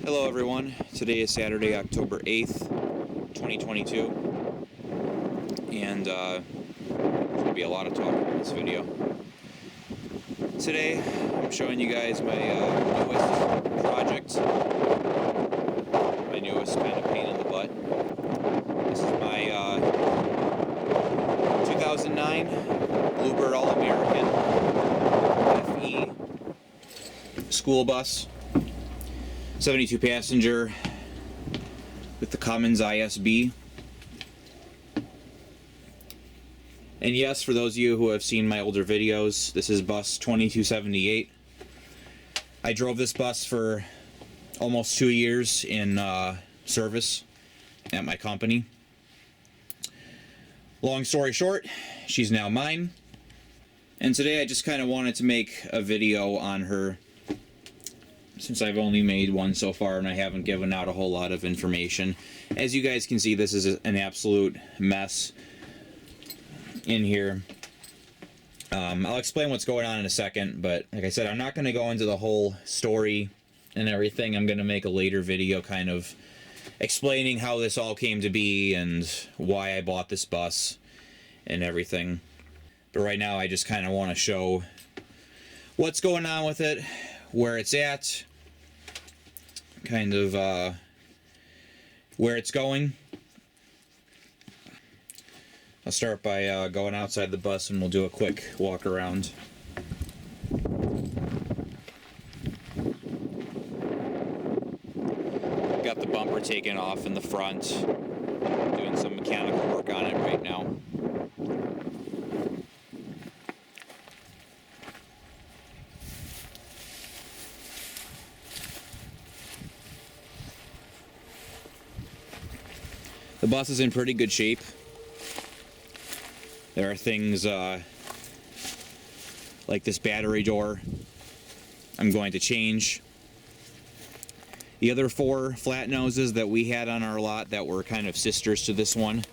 Hello everyone, today is Saturday, October 8th, 2022, and there's going to be a lot of talk in this video. Today, I'm showing you guys my newest project, my newest kind of pain in the butt. This is my 2009 Bluebird All-American FE school bus. 72 passenger with the Cummins ISB. And yes, for those of you who have seen my older videos, this is bus 2278. I drove this bus for almost 2 years in service at my company. Long story short, she's now mine. And today I just kind of wanted to make a video on her, since I've only made one so far and I haven't given out a whole lot of information. As you guys can see, this is an absolute mess in here. I'll explain what's going on in a second, but like I said, I'm not going to go into the whole story and everything. I'm going to make a later video kind of explaining how this all came to be and why I bought this bus and everything. But right now I just kind of want to show what's going on with it, where it's at, kind of where it's going. I'll start by going outside the bus and we'll do a quick walk around. Got the bumper taken off in the front, doing some mechanical work on it right now. The bus is in pretty good shape. There are things like this battery door I'm going to change. The other 4 flat noses that we had on our lot that were kind of sisters to this one,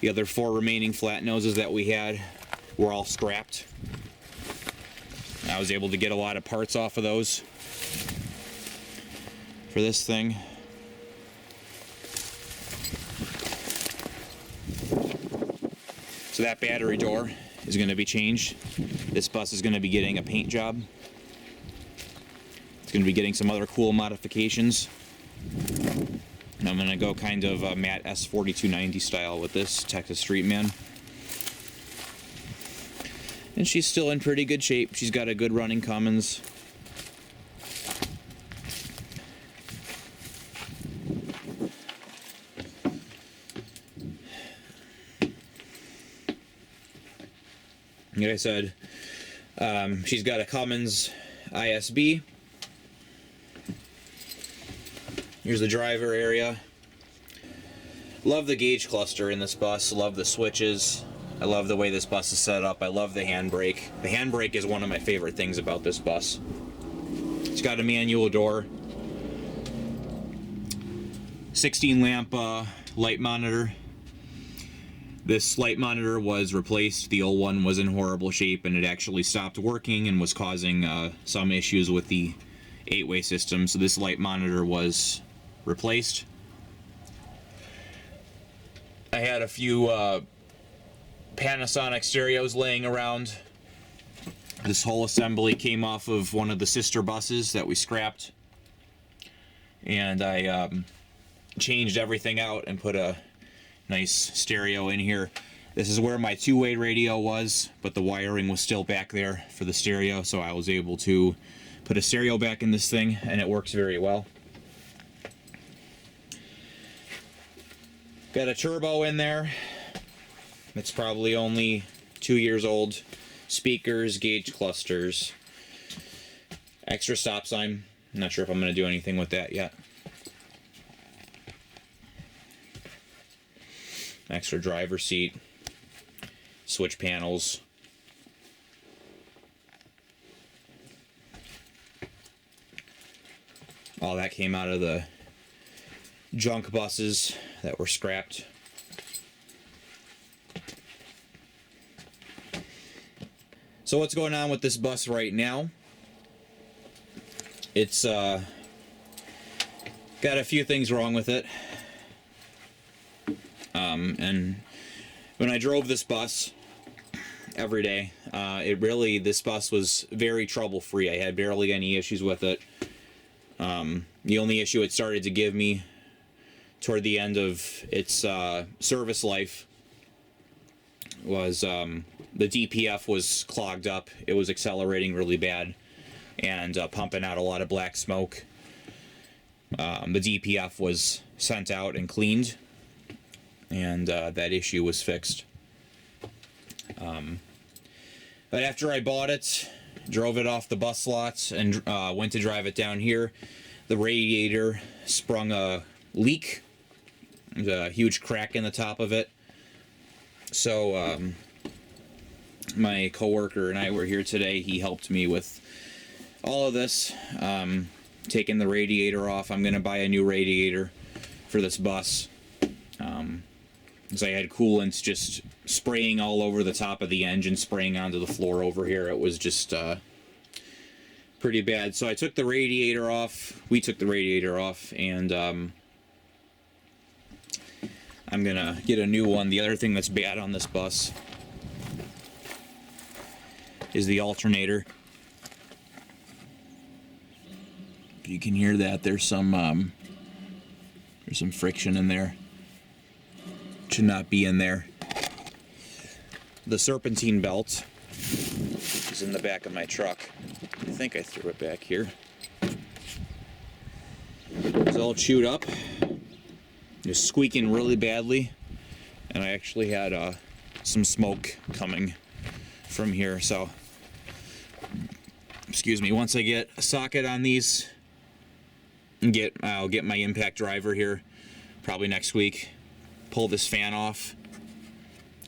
the other 4 remaining flat noses that we had were all scrapped. I was able to get a lot of parts off of those for this thing. So that battery door is going to be changed. This bus is going to be getting a paint job. It's going to be getting some other cool modifications. And I'm going to go kind of matte S4290 style with this Texas Street Man. And she's still in pretty good shape. She's got a good running Cummins. Like I said, she's got a Cummins ISB. Here's the driver area. Love the gauge cluster in this bus. Love the switches. I love the way this bus is set up. I love the handbrake. The handbrake is one of my favorite things about this bus. It's got a manual door. 16 lamp light monitor. This light monitor was replaced. The old one was in horrible shape and it actually stopped working and was causing some issues with the 8-way system. So this light monitor was replaced. I had a few Panasonic stereos laying around. This whole assembly came off of one of the sister buses that we scrapped. And I changed everything out and put a nice stereo in here. This is where my 2-way radio was, but the wiring was still back there for the stereo, so I was able to put a stereo back in this thing, and it works very well. Got a turbo in there. It's probably only 2 years old. Speakers, gauge clusters, extra stop sign. I'm not sure if I'm going to do anything with that yet. Extra driver seat, switch panels. All that came out of the junk buses that were scrapped. So what's going on with this bus right now? It's got a few things wrong with it. And when I drove this bus every day, this bus was very trouble-free. I had barely any issues with it. The only issue it started to give me toward the end of its service life was the DPF was clogged up. It was accelerating really bad and pumping out a lot of black smoke. The DPF was sent out and cleaned, and that issue was fixed. But after I bought it, drove it off the bus lot, and went to drive it down here, the radiator sprung a leak. There's a huge crack in the top of it. So my coworker and I were here today. He helped me with all of this, taking the radiator off. I'm going to buy a new radiator for this bus. Because I had coolants just spraying all over the top of the engine, spraying onto the floor over here. It was just pretty bad. So I took the radiator off. We took the radiator off, and I'm going to get a new one. The other thing that's bad on this bus is the alternator. If you can hear that, there's some friction in there. Should not be in there. The serpentine belt is in the back of my truck. I think I threw it back here. It's all chewed up. It's squeaking really badly, and I actually had some smoke coming from here. So, excuse me. Once I get a socket on these, I'll get my impact driver here probably next week. Pull this fan off,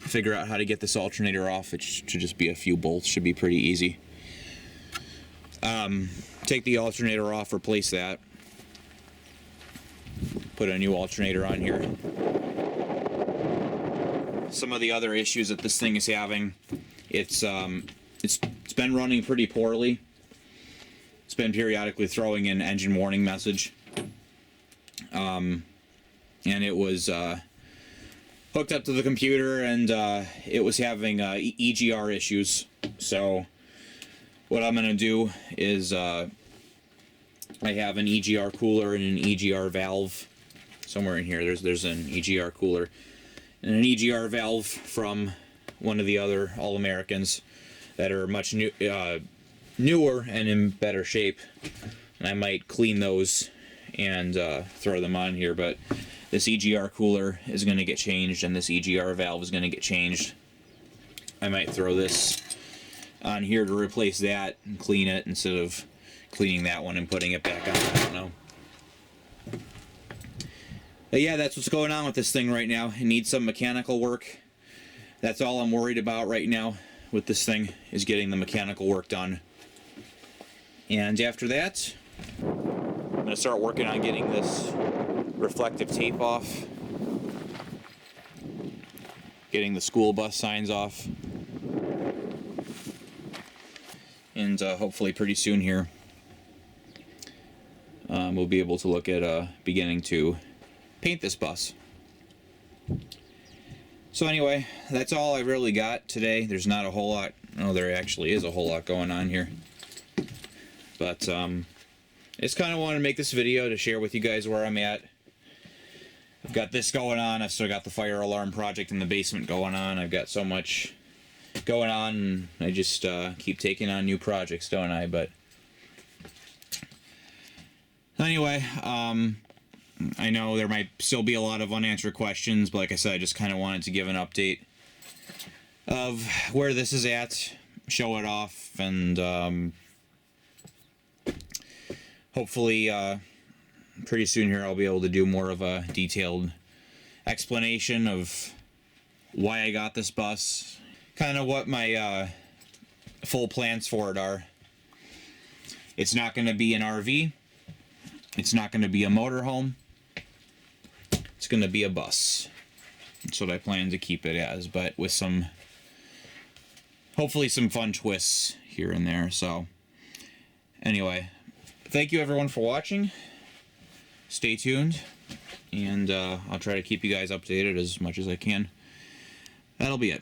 figure out how to get this alternator off. It should just be a few bolts, should be pretty easy. Take the alternator off, replace that, put a new alternator on here. Some of the other issues that this thing is having, it's been running pretty poorly. It's been periodically throwing an engine warning message, and it was hooked up to the computer, and it was having EGR issues. So what I'm going to do is I have an EGR cooler and an EGR valve somewhere in here. There's an EGR cooler and an EGR valve from one of the other All-Americans that are much newer and in better shape. And I might clean those and throw them on here, but this EGR cooler is going to get changed, and this EGR valve is going to get changed. I might throw this on here to replace that and clean it instead of cleaning that one and putting it back on. I don't know. But yeah, that's what's going on with this thing right now. It needs some mechanical work. That's all I'm worried about right now with this thing, is getting the mechanical work done. And after that, I'm going to start working on getting this reflective tape off, getting the school bus signs off, and hopefully pretty soon here we'll be able to look at beginning to paint this bus. So anyway, that's all I really got today. There's not a whole lot. No, there actually is a whole lot going on here, but I just kind of wanted to make this video to share with you guys where I'm at. I've got this going on. I've still got the fire alarm project in the basement going on. I've got so much going on, and I just keep taking on new projects, don't I? But anyway, I know there might still be a lot of unanswered questions, but like I said, I just kind of wanted to give an update of where this is at, show it off, and hopefully pretty soon here I'll be able to do more of a detailed explanation of why I got this bus, kind of what my full plans for it are. It's not going to be an RV. It's not going to be a motorhome. It's going to be a bus. That's what I plan to keep it as, but with some, hopefully some fun twists here and there. So anyway, thank you everyone for watching. stay tuned, and I'll try to keep you guys updated as much as I can. That'll be it.